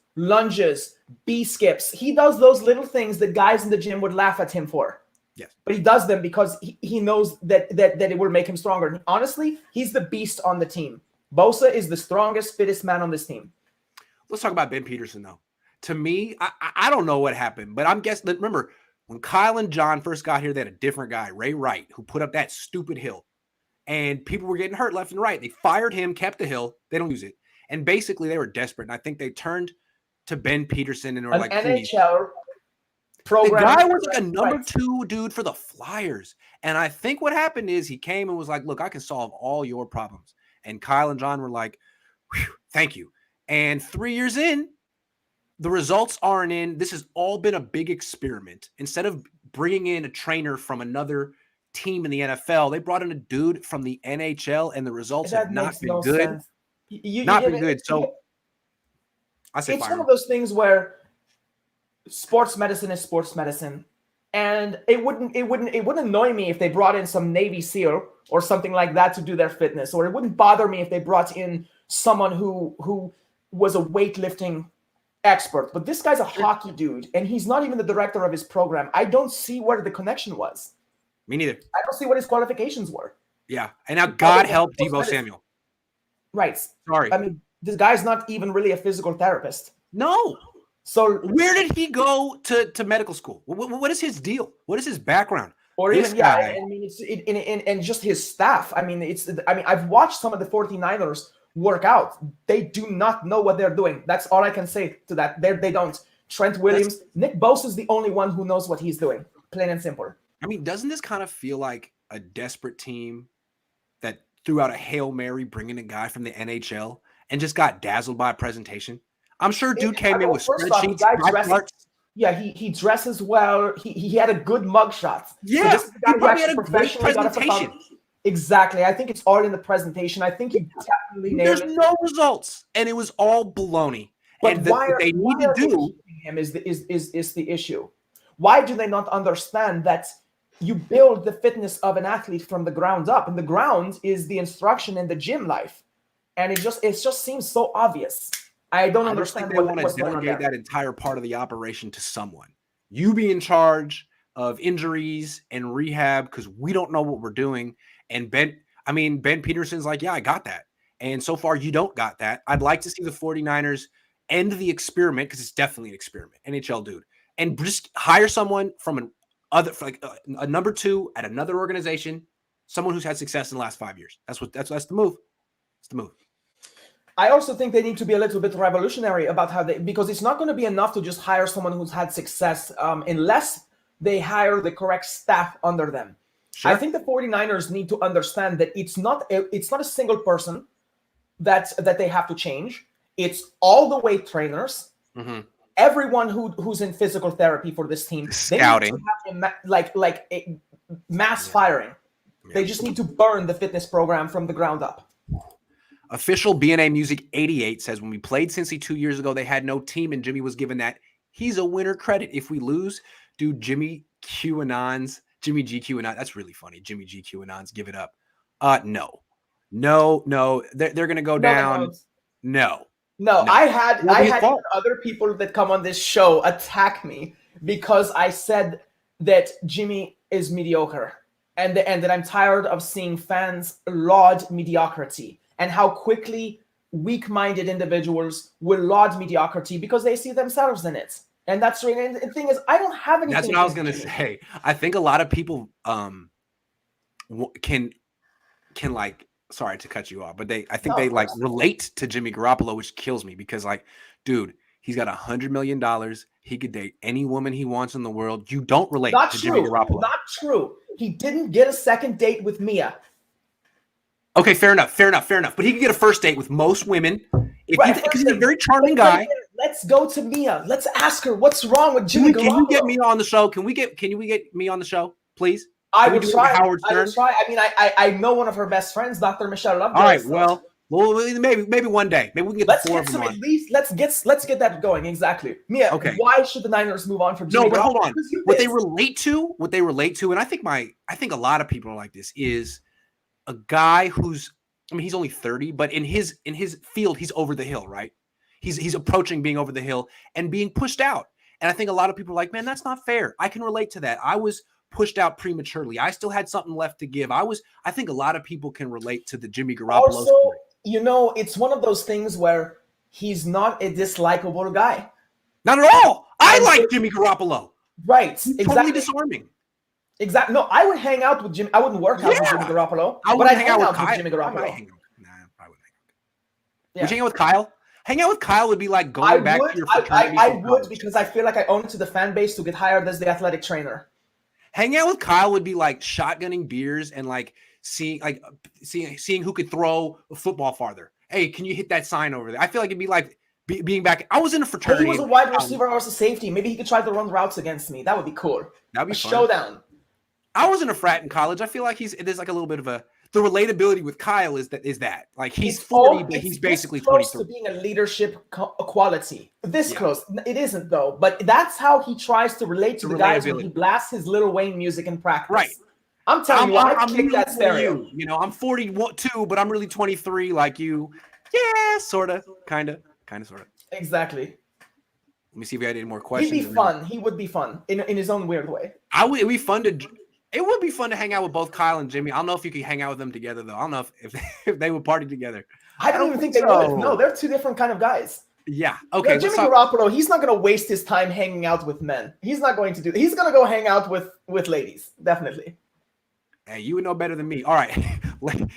B skips. He does those little things that guys in the gym would laugh at him for. Yes. But he does them because he knows that it will make him stronger. And honestly, he's the beast on the team. Bosa is the strongest, fittest man on this team. Let's talk about Ben Peterson, though. To me, I don't know what happened, but I'm guessing. Remember, when Kyle and John first got here, they had a different guy, Ray Wright, who put up that stupid hill. And people were getting hurt left and right. They fired him, kept the hill. They don't use it. And basically, they were desperate. And I think they turned to Ben Peterson and were like, NHL program. The guy was like a number 2 dude for the Flyers. And I think what happened is he came and was like, look, I can solve all your problems. And Kyle and John were like, thank you. And 3 years in, the results aren't in. This has all been a big experiment. Instead of bringing in a trainer from another team in the NFL, they brought in a dude from the NHL, and the results have not been good. Not been good. So I say it's one of those things where sports medicine is sports medicine, and it wouldn't annoy me if they brought in some Navy SEAL or something like that to do their fitness, or it wouldn't bother me if they brought in someone who was a weightlifting expert. But this guy's a hockey dude, and he's not even the director of his program. I don't see where the connection was. Me neither. I don't see what his qualifications were. Yeah, and now God help Deebo Samuel. Right. Sorry. I mean, this guy's not even really a physical therapist. No. So where did he go to medical school? What is his deal? What is his background? Or even, guy, I mean, and just his staff. I mean, I've watched some of the 49ers work out. They do not know what they're doing. That's all I can say to that. They don't. Trent Williams, Nick Bosa is the only one who knows what he's doing. Plain and simple. I mean, doesn't this kind of feel like a desperate team that threw out a Hail Mary bringing a guy from the NHL and just got dazzled by a presentation? I'm sure dude came in with spreadsheets. He dresses well. He had a good mugshot. Yeah, so he probably had a great presentation. Exactly. I think it's all in the presentation. I think he definitely nailed it. There's no results, and it was all baloney. But and what they need to do him is the issue. Why do they not understand that you build the fitness of an athlete from the ground up, and the ground is the instruction in the gym life, and it just seems so obvious. I don't understand. They want to delegate that entire part of the operation to someone. You be in charge of injuries and rehab because we don't know what we're doing. And Ben Peterson's like, yeah, I got that. And so far, you don't got that. I'd like to see the 49ers end the experiment because it's definitely an experiment. NHL dude, and just hire someone from a number 2 at another organization, someone who's had success in the last 5 years. That's the move. It's the move. I also think they need to be a little bit revolutionary about because it's not going to be enough to just hire someone who's had success unless they hire the correct staff under them. Sure. I think the 49ers need to understand that it's not a single person that they have to change. It's all the weight trainers, everyone who's in physical therapy for this team. Scouting. They need to have a mass firing. Yeah. They just need to burn the fitness program from the ground up. Official BNA Music 88 says when we played Cincy 2 years ago, they had no team, and Jimmy was given that. He's a winner credit. If we lose, dude, Jimmy G QAnons, that's really funny. Jimmy G QAnons, give it up. No. They're going to go down. No. I had other people that come on this show attack me because I said that Jimmy is mediocre, and that I'm tired of seeing fans laud mediocrity and how quickly weak-minded individuals will laud mediocrity because they see themselves in it. And that's really, and the thing is, I don't have anything. That's what I was gonna say. I think a lot of people can like, sorry to cut you off, but I think they like relate to Jimmy Garoppolo, which kills me because, like, dude, he's got $100 million. He could date any woman he wants in the world. You don't relate to Jimmy Garoppolo. Not true. He didn't get a second date with Mia. Okay, fair enough. But he could get a first date with most women because he's a very charming guy. Let's go to Mia. Let's ask her what's wrong with Jimmy Garoppolo. Can you get me on the show? Can we get me on the show, please? I will try. Howard Stern? I will try. I mean, I know one of her best friends, Dr. Michelle Lovejoy. All right. Well, maybe one day. Maybe we can get the four of them on. At least let's get that going. Exactly. Mia, okay. Why should the Niners move on from Jimmy Garoppolo? No, but hold on. What they relate to, and I think a lot of people are like this, is a guy who's, I mean, he's only 30, but in his field, he's over the hill, right? He's approaching being over the hill and being pushed out. And I think a lot of people are like, man, that's not fair. I can relate to that. I was pushed out prematurely. I still had something left to give. I think a lot of people can relate to the Jimmy Garoppolo story. You know, it's one of those things where he's not a dislikable guy. Not at all. I like Jimmy Garoppolo. Right. Exactly. Totally disarming. Exactly. No, I would hang out with Jimmy. I wouldn't work out with Jimmy Garoppolo. But I'd hang out with Jimmy Garoppolo. I wouldn't hang out. Yeah. Would you hang out with Kyle? Hang out with Kyle would be like going back to your fraternity. I would, because I feel like I owe it to the fan base to get hired as the athletic trainer. Hang out with Kyle would be like shotgunning beers and like seeing who could throw a football farther. Hey, can you hit that sign over there? I feel like it'd be like being back. I was in a fraternity. He was a wide receiver or a safety. Maybe he could try to run routes against me. That would be cool. That'd be fun. Showdown. I was in a frat in college. I feel like there's like a little bit of the relatability with Kyle is that like he's 40, but he's basically 23. Close to being a leadership quality. This close. It isn't though, but that's how he tries to relate to the guys when he blasts his Lil Wayne music in practice. Right. I'm telling you, I kick that stereo. You know, I'm 42, but I'm really 23 like you. Yeah, sort of, kind of, sort of. Exactly. Let me see if we had any more questions. He'd be fun. He would be fun in his own weird way. It'd be fun to hang out with both Kyle and Jimmy. I don't know if you could hang out with them together, though. I don't know if they would party together. I don't even think they would. No, they're two different kind of guys. Yeah. Okay. Jimmy Garoppolo, he's not going to waste his time hanging out with men. He's not going to do. He's going to go hang out with ladies. Definitely. Hey, you would know better than me. All right,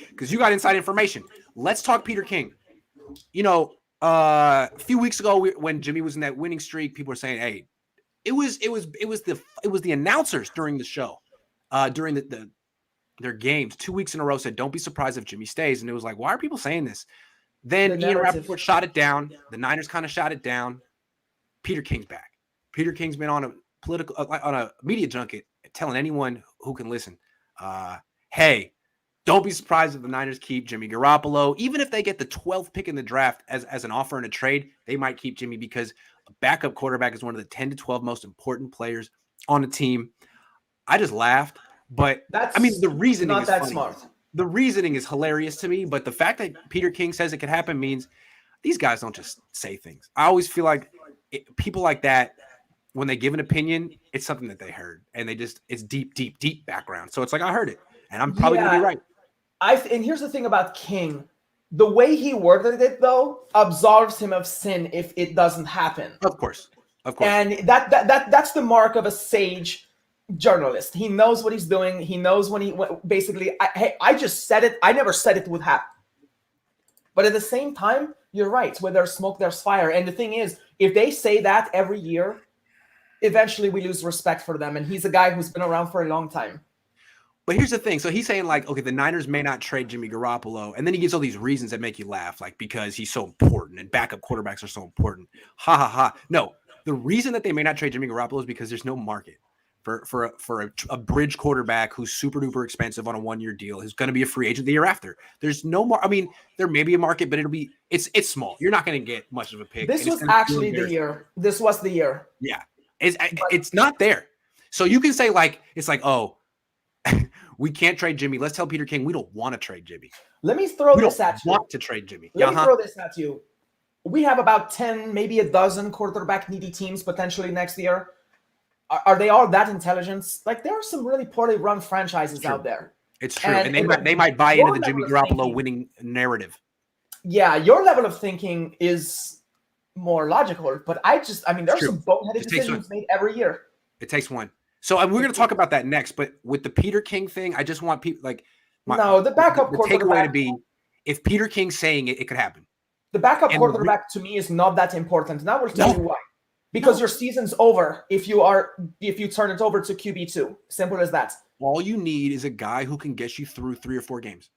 because you got inside information. Let's talk Peter King. You know, a few weeks ago when Jimmy was in that winning streak, people were saying, "Hey, it was the announcers during the show, during their games 2 weeks in a row said, don't be surprised if Jimmy stays." And it was like, why are people saying this? Then Ian Rappaport shot it down. The Niners kind of shot it down. Peter King's back. Peter King's been on a media junket telling anyone who can listen, hey, don't be surprised if the Niners keep Jimmy Garoppolo. Even if they get the 12th pick in the draft as an offer in a trade, they might keep Jimmy because a backup quarterback is one of the 10 to 12 most important players on a team. I just laughed, but the reasoning not is that funny. Smart. The reasoning is hilarious to me, but the fact that Peter King says it could happen means these guys don't just say things. I always feel like people like that, when they give an opinion, it's something that they heard, and it's deep background. So it's like, I heard it, and I'm probably going to be right. And here's the thing about King. The way he worded it, though, absolves him of sin if it doesn't happen. Of course. And that's the mark of a sage journalist. He knows what he's doing. He knows when basically, I just said it. I never said it would happen. But at the same time, you're right. Where there's smoke, there's fire. And the thing is, if they say that every year, eventually we lose respect for them. And he's a guy who's been around for a long time. But here's the thing. So he's saying like, okay, the Niners may not trade Jimmy Garoppolo. And then he gives all these reasons that make you laugh, like because he's so important and backup quarterbacks are so important. Ha ha ha. No, the reason that they may not trade Jimmy Garoppolo is because there's no market for a bridge quarterback who's super duper expensive on a 1-year deal, who's going to be a free agent the year after. There's no more. I mean, there may be a market, but it's small. You're not going to get much of a pick. This was actually the year. This was the year. Yeah. It's not there. So you can say like, it's like, oh, we can't trade Jimmy. Let's tell Peter King we don't want to trade Jimmy. Let me throw this at you. Want to trade Jimmy. Let me throw this at you. We have about 10, maybe a dozen quarterback needy teams potentially next year. are they all that intelligent? Like, there are some really poorly run franchises out there. It's true, and they might buy into the Jimmy Garoppolo winning narrative. Yeah, your level of thinking is more logical, but there's some boneheaded decisions made every year. It takes one. So we're going to talk about that next, but with the Peter King thing, I just want people like the backup the quarterback takeaway to be, if Peter King's saying it, it could happen. The backup quarterback to me is not that important. Now we'll tell you why. Because your season's over if you turn it over to QB2. Simple as that. All you need is a guy who can get you through 3 or 4 games.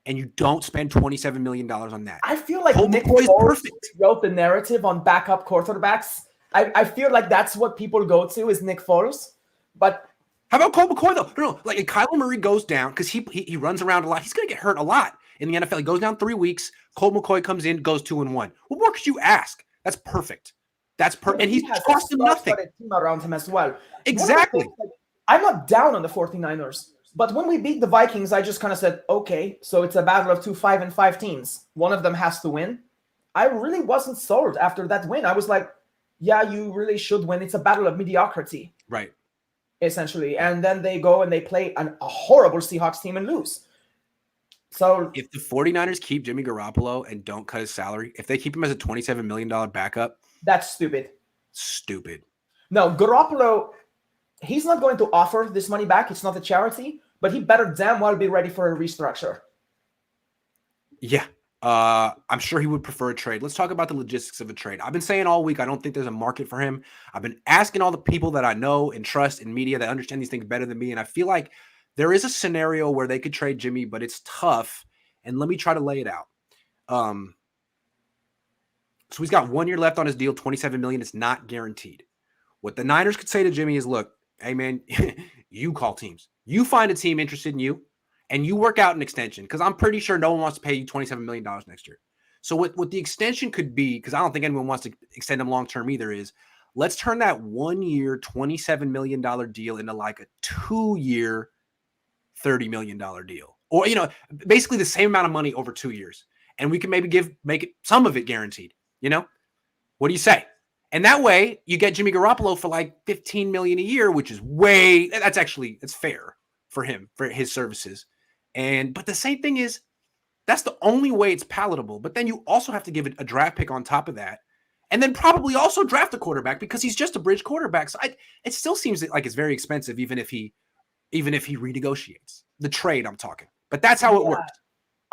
And you don't spend $27 million on that. I feel like Nick Foles wrote the narrative on backup quarterbacks. I feel like that's what people go to is Nick Foles. But how about Colt McCoy though? No, like if Kyler Murray goes down because he runs around a lot. He's going to get hurt a lot in the NFL. He goes down 3 weeks. Colt McCoy comes in, goes 2-1. What more could you ask? That's perfect. And he's cost him nothing. Team around him as well. Exactly. I'm not down on the 49ers, but when we beat the Vikings, I just kind of said, okay, so it's a battle of 2 5-5 teams. One of them has to win. I really wasn't sold after that win. I was like, yeah, you really should win. It's a battle of mediocrity. Right. Essentially. And then they go and they play a horrible Seahawks team and lose. So if the 49ers keep Jimmy Garoppolo and don't cut his salary, if they keep him as a $27 million backup, that's stupid. Stupid. No, Garoppolo, he's not going to offer this money back. It's not a charity, but he better damn well be ready for a restructure. Yeah. I'm sure he would prefer a trade. Let's talk about the logistics of a trade. I've been saying all week, I don't think there's a market for him. I've been asking all the people that I know and trust in media that understand these things better than me. And I feel like there is a scenario where they could trade Jimmy, but it's tough. And let me try to lay it out. So he's got 1 year left on his deal, $27 million. It's not guaranteed. What the Niners could say to Jimmy is, look, hey, man, you call teams. You find a team interested in you, and you work out an extension, because I'm pretty sure no one wants to pay you $27 million next year. So what the extension could be, because I don't think anyone wants to extend him long-term either, is let's turn that 1 year, $27 million deal into like a 2 year, $30 million deal. Or, basically the same amount of money over 2 years. And we can maybe make it some of it guaranteed. What do you say? And that way you get Jimmy Garoppolo for like $15 million a year, which is that's fair for him, for his services. But the same thing is, that's the only way it's palatable. But then you also have to give it a draft pick on top of that. And then probably also draft a quarterback, because he's just a bridge quarterback. So it still seems like it's very expensive, even if he renegotiates the trade. I'm talking, but that's how it works.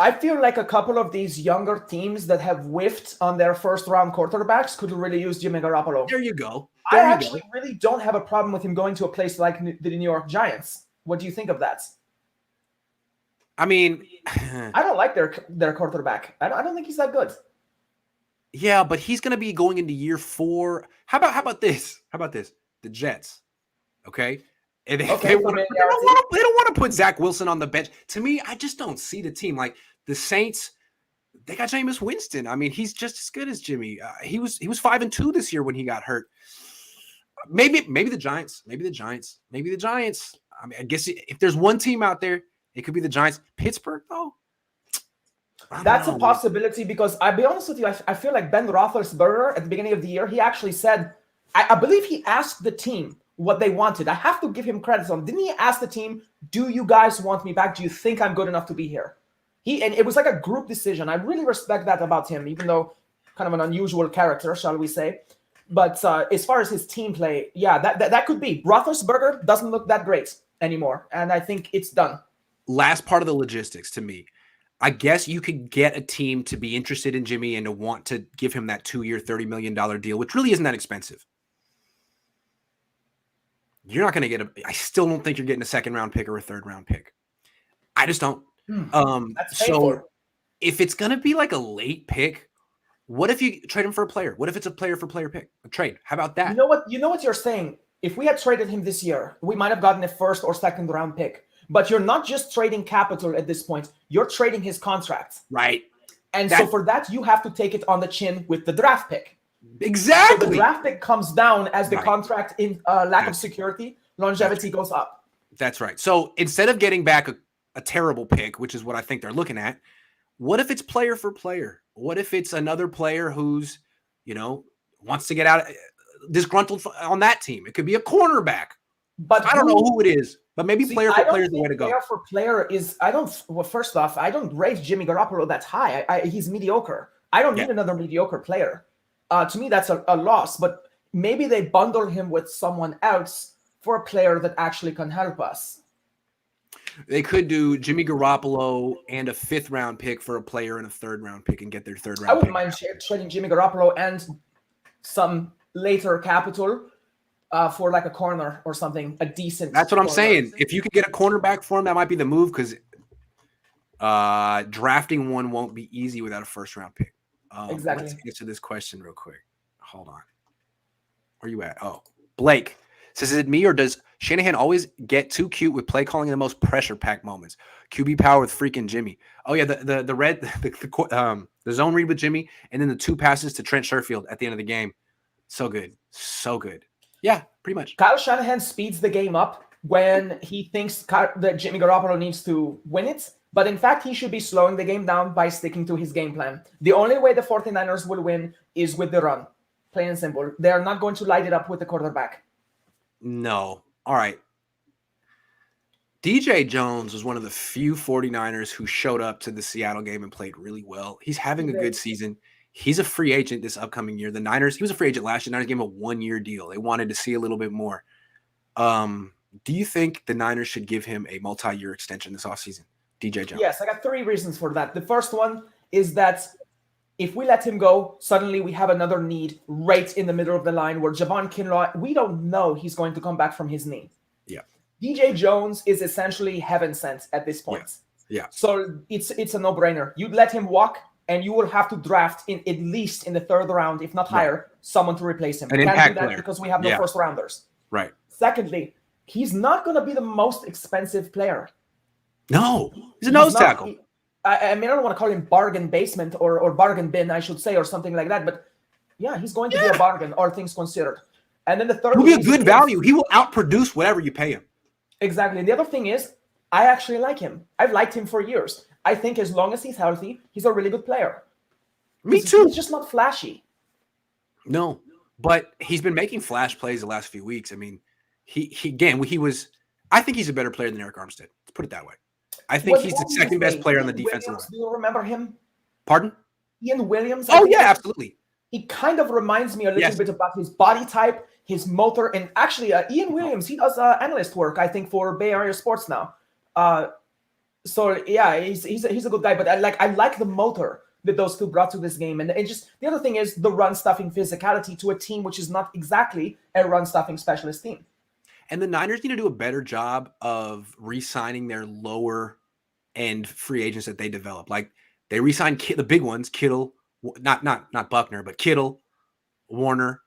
I feel like a couple of these younger teams that have whiffed on their first-round quarterbacks could really use Jimmy Garoppolo. There you go. I actually really don't have a problem with him going to a place like the New York Giants. What do you think of that? I mean, I don't like their quarterback. I don't think he's that good. Yeah, but he's going to be going into year 4. How about this? The Jets. Okay. And they don't want to put Zach Wilson on the bench. To me, I just don't see the team. Like the Saints, they got Jameis Winston. I mean, he's just as good as Jimmy. He was 5-2 this year when he got hurt. Maybe the Giants. I mean, I guess if there's one team out there, it could be the Giants. Pittsburgh, though. That's a possibility, because I'll be honest with you, I feel like Ben Roethlisberger at the beginning of the year, he actually said, I believe he asked the team what they wanted. I have to give him credit on. Didn't he ask the team, do you guys want me back? Do you think I'm good enough to be here? And it was like a group decision. I really respect that about him, even though kind of an unusual character, shall we say. But as far as his team play, yeah, that could be. Roethlisberger doesn't look that great anymore, and I think it's done. Last part of the logistics to me. I guess you could get a team to be interested in Jimmy and to want to give him that 2 year, $30 million deal, which really isn't that expensive. You're not going to I still don't think you're getting a 2nd round pick or a 3rd round pick. I just don't. So if it's going to be like a late pick, what if you trade him for a player? What if it's a player for player pick? A trade. How about that? You know what you're saying? If we had traded him this year, we might have gotten a 1st or 2nd round pick. But you're not just trading capital at this point. You're trading his contract. Right. And so for that, you have to take it on the chin with the draft pick. Exactly. So the draft pick comes down as the contract in lack of security, longevity goes up. That's right. So instead of getting back a terrible pick, which is what I think they're looking at, what if it's player for player? What if it's another player who's, wants to get out? disgruntled on that team. It could be a cornerback. But I don't know who it is. But maybe player for player is the way to go. Player for player is first off, I don't rate Jimmy Garoppolo that high. He's mediocre. I don't need another mediocre player. To me, that's a loss. But maybe they bundle him with someone else for a player that actually can help us. They could do Jimmy Garoppolo and a 5th round pick for a player and a 3rd round pick and get their 3rd round pick. I wouldn't mind trading Jimmy Garoppolo and some later capital for like a corner or something, a decent. That's what I'm saying. If you could get a cornerback for him, that might be the move because drafting one won't be easy without a 1st round pick. Exactly. Let's answer this question real quick. Hold on. Where you at? Oh, Blake says, is it me or does Shanahan always get too cute with play calling in the most pressure packed moments? QB power with freaking Jimmy. Oh yeah, the zone read with Jimmy, and then the 2 passes to Trent Sherfield at the end of the game. So good, so good. Yeah, pretty much. Kyle Shanahan speeds the game up when he thinks that Jimmy Garoppolo needs to win it. But in fact, he should be slowing the game down by sticking to his game plan. The only way the 49ers will win is with the run. Plain and simple. They're not going to light it up with the quarterback. No. All right. DJ Jones was one of the few 49ers who showed up to the Seattle game and played really well. He's having a good season. He's a free agent this upcoming year. The Niners, he was a free agent last year. The Niners gave him a 1-year deal. They wanted to see a little bit more. Do you think the Niners should give him a multi-year extension this offseason? DJ Jones. Yes, I got 3 reasons for that. The first one is that if we let him go, suddenly we have another need right in the middle of the line where Javon Kinlaw, we don't know he's going to come back from his knee. Yeah. DJ Jones is essentially heaven sent at this point. Yeah. So it's a no-brainer. You'd let him walk, and you will have to draft in at least in the 3rd round, if not higher, someone to replace him. An Can't impact do that player. because we have no first rounders. Right. Secondly, he's not going to be the most expensive player. No, he's a nose tackle. I mean, I don't want to call him bargain basement or bargain bin, I should say, or something like that. But yeah, he's going to be a bargain, all things considered. And then the third, he'll be a good value. He will outproduce whatever you pay him. Exactly. The other thing is, I actually like him. I've liked him for years. I think as long as he's healthy, he's a really good player. Me too. He's just not flashy. No, but he's been making flash plays the last few weeks. I mean, he was. I think he's a better player than Eric Armstead. Let's put it that way. I think he's the second best player on the defensive line. Do you remember him? Pardon? Ian Williams. Oh yeah, absolutely. He kind of reminds me a little bit about his body type, his motor, and actually, Ian Williams, he does analyst work, I think, for Bay Area Sports now. So yeah, he's a good guy, but I like the motor that those two brought to this game, and just the other thing is the run stuffing physicality to a team which is not exactly a run stuffing specialist team. And the Niners need to do a better job of re-signing their lower end free agents that they develop. Like they re-signed the big ones, Kittle, not Buckner, but Kittle, Warner.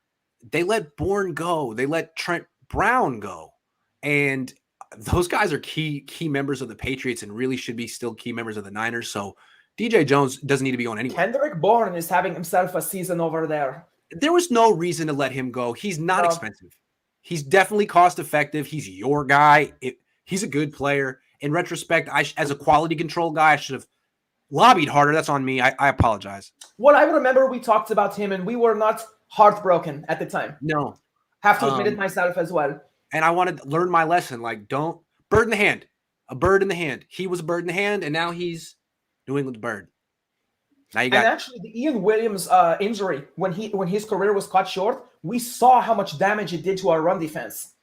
They let Bourne go. They let Trent Brown go. And those guys are key members of the Patriots and really should be still key members of the Niners. So DJ Jones doesn't need to be on anywhere. Kendrick Bourne is having himself a season over there. There was no reason to let him go. He's not expensive. He's definitely cost effective. He's your guy. He's a good player. In retrospect, as a quality control guy, I should have lobbied harder. That's on me. I apologize. Well, I remember we talked about him and we were not heartbroken at the time. No. Have to admit it myself as well. And I wanted to learn my lesson. Like, don't bird in the hand. A bird in the hand. He was a bird in the hand, and now he's New England's bird. Now you got. And actually, the Ian Williams injury, when his career was cut short, we saw how much damage it did to our run defense.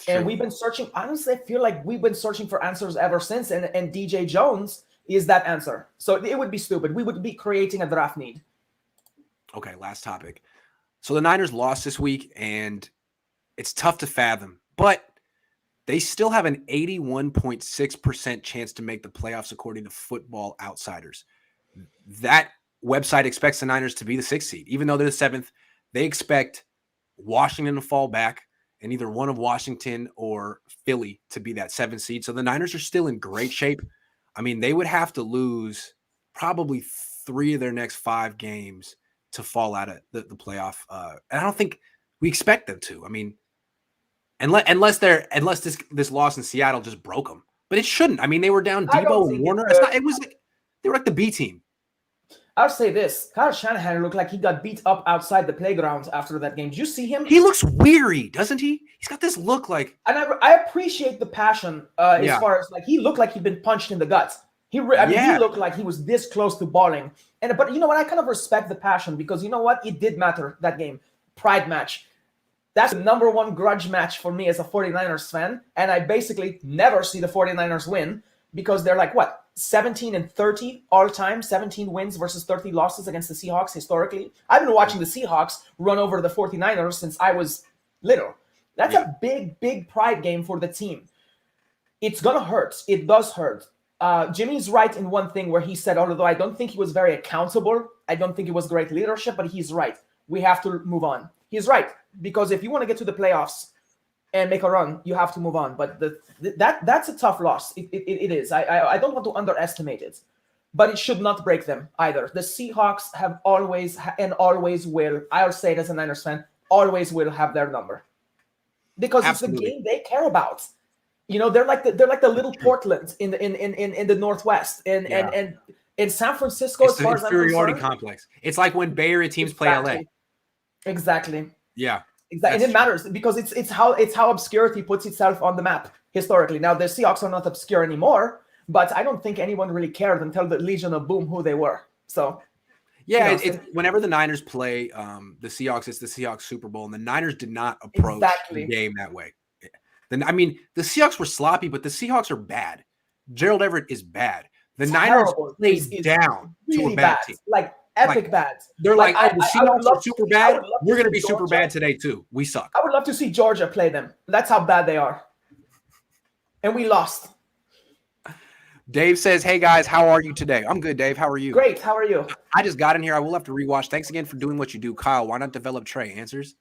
And we've been searching. Honestly, I feel like we've been searching for answers ever since. And DJ Jones is that answer. So it would be stupid. We would be creating a draft need. Okay, last topic. So the Niners lost this week, and it's tough to fathom, but they still have an 81.6% chance to make the playoffs according to Football Outsiders. That website expects the Niners to be the 6th seed. Even though they're the 7th, they expect Washington to fall back and either one of Washington or Philly to be that 7th seed. So the Niners are still in great shape. I mean, they would have to lose probably 3 of their next 5 games to fall out of the playoff. And I don't think we expect them to. I mean, unless this loss in Seattle just broke them. But it shouldn't. I mean, they were down Debo and Warner. They were like the B team. I'll say this: Kyle Shanahan looked like he got beat up outside the playground after that game. Did you see him? He looks weary, doesn't he? He's got this look like. And I appreciate the passion as far as like he looked like he'd been punched in the gut. I mean, he looked like he was this close to balling. But you know what? I kind of respect the passion because you know what? It did matter that game. Pride match. That's the number one grudge match for me as a 49ers fan. And I basically never see the 49ers win because they're like, what, 17-30 all time, 17 wins versus 30 losses against the Seahawks historically. I've been watching the Seahawks run over the 49ers since I was little. That's a big, big pride game for the team. It's going to hurt. It does hurt. Jimmy's right in one thing where he said, although I don't think he was very accountable, I don't think it was great leadership, but he's right. We have to move on. He's right, because if you want to get to the playoffs and make a run, you have to move on. But that's a tough loss. It is. I don't want to underestimate it, but it should not break them either. The Seahawks have always and always will, I'll say it as a Niners fan, always will have their number. Because Absolutely. It's the game they care about. You know, they're like the little Portland in the Northwest, and in San Francisco, it's as far as inferiority complex. It's like when Bay Area teams play LA. Exactly. Yeah. Exactly. And it matters because it's how obscurity puts itself on the map historically. Now the Seahawks are not obscure anymore, but I don't think anyone really cared until the Legion of Boom who they were. So. Yeah, whenever the Niners play the Seahawks, it's the Seahawks Super Bowl, and the Niners did not approach the game that way. Then I mean, the Seahawks were sloppy, but the Seahawks are bad. Gerald Everett is bad. The Niners played down to a bad team. Like epic bad. They're like, oh, the Seahawks are super bad. We're going to be super bad today too. We suck. I would love to see Georgia play them. That's how bad they are. And we lost. Dave says, hey guys, how are you today? I'm good, Dave. How are you? Great. How are you? I just got in here. I will have to rewatch. Thanks again for doing what you do. Kyle, why not develop Trey? Answers?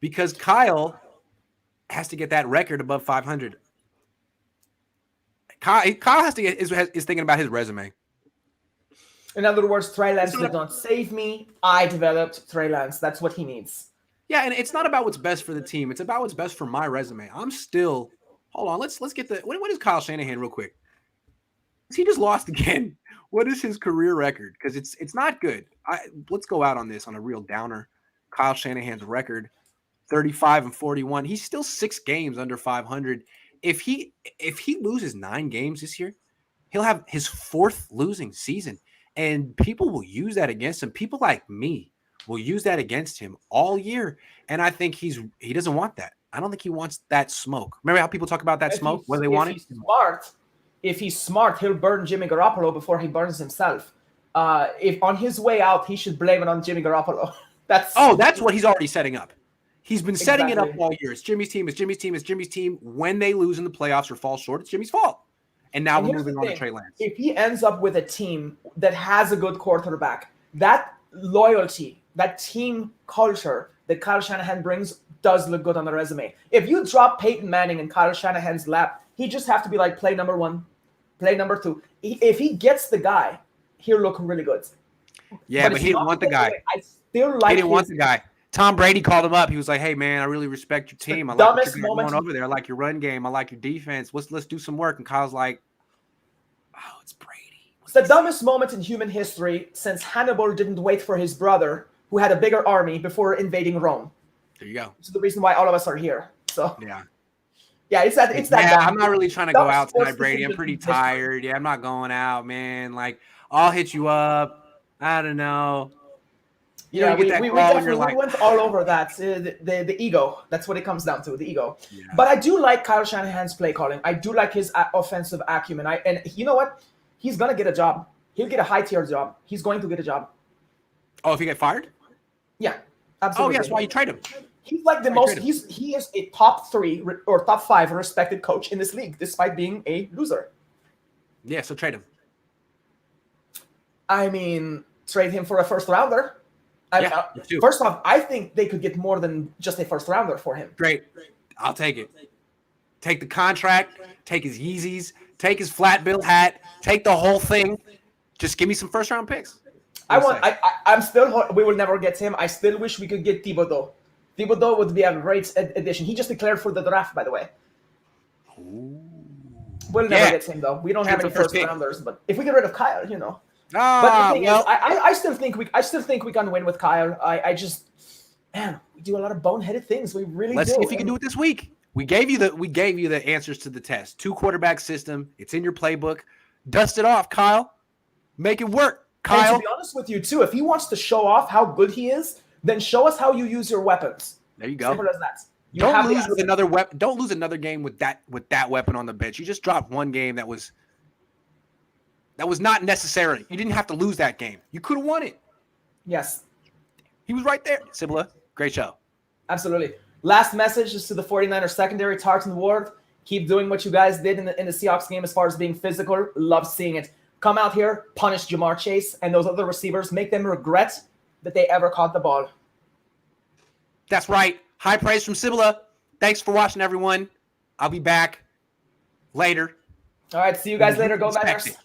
Because Kyle has to get that record above 500. Kyle has to is thinking about his resume. In other words, Trey Lance did not save me. I developed Trey Lance. That's what he needs. Yeah, and it's not about what's best for the team. It's about what's best for my resume. I'm still – hold on. Let's get the – what is Kyle Shanahan real quick? He just lost again. What is his career record? Because it's not good. Let's go out on this on a real downer. Kyle Shanahan's record, 35-41. He's still 6 games under 500. If he loses 9 games this year, he'll have his 4th losing season. And people will use that against him. People like me will use that against him all year. And I think he doesn't want that. I don't think he wants that smoke. Remember how people talk about that smoke? Whether they want it? If he's smart, he'll burn Jimmy Garoppolo before he burns himself. If on his way out, he should blame it on Jimmy Garoppolo. That's what he's already setting up. He's been setting it up all year. It's Jimmy's team. It's Jimmy's team. It's Jimmy's team. When they lose in the playoffs or fall short, it's Jimmy's fault. And now we're moving on to Trey Lance. If he ends up with a team that has a good quarterback, that loyalty, that team culture that Kyle Shanahan brings does look good on the resume. If you drop Peyton Manning in Kyle Shanahan's lap, he just have to be like, play number 1, play number 2. If he gets the guy, he'll look really good. Yeah, but he didn't want the guy. I still like. He didn't want the guy. Tom Brady called him up. He was like, "Hey man, I really respect your team. I like what you're going over there. I like your run game. I like your defense. Let's do some work." And Kyle's like, "Oh, it's Brady." It's the dumbest moment in human history since Hannibal didn't wait for his brother, who had a bigger army, before invading Rome. There you go. It's the reason why all of us are here. So yeah, it's that. Yeah, I'm not really trying to go out tonight, Brady. I'm pretty tired. Yeah, I'm not going out, man. Like, I'll hit you up. I don't know. We went all over that. The ego. That's what it comes down to, the ego. Yeah. But I do like Kyle Shanahan's play calling. I do like his offensive acumen. And you know what? He's going to get a job. He'll get a high-tier job. He's going to get a job. Oh, if he get fired? Yeah, absolutely. Oh, yeah, that's why you trade him. He's like the most – he is a top 3 or top 5 respected coach in this league, despite being a loser. Yeah, so trade him. I mean, trade him for a first-rounder. First off, I think they could get more than just a first rounder for him. Great. I'll take it. Take the contract, take his Yeezys, take his flat bill hat, take the whole thing. Just give me some first round picks. We will never get him. I still wish we could get Thibodeau. Thibodeau would be a great addition. He just declared for the draft, by the way. Ooh. We'll never get him, though. We don't have any first rounders, but if we get rid of Kyle, But the thing is, I still think we can win with Kyle. I just, man, we do a lot of boneheaded things. We really Let's do. see if you can do it this week. We gave you the answers to the test. 2-quarterback system. It's in your playbook. Dust it off, Kyle. Make it work, Kyle. And to be honest with you, too, if he wants to show off how good he is, then show us how you use your weapons. There you go. Simple as that. Don't lose with another weapon. Don't lose another game with that weapon on the bench. You just dropped one game that was not necessary. You didn't have to lose that game. You could have won it. Yes. He was right there. Sybilla, great show. Absolutely. Last message is to the 49ers secondary, Tartan Ward. Keep doing what you guys did in the Seahawks game as far as being physical. Love seeing it. Come out here, punish Jamar Chase and those other receivers. Make them regret that they ever caught the ball. That's right. High praise from Sybilla. Thanks for watching, everyone. I'll be back later. All right. See you guys later. Go Niners.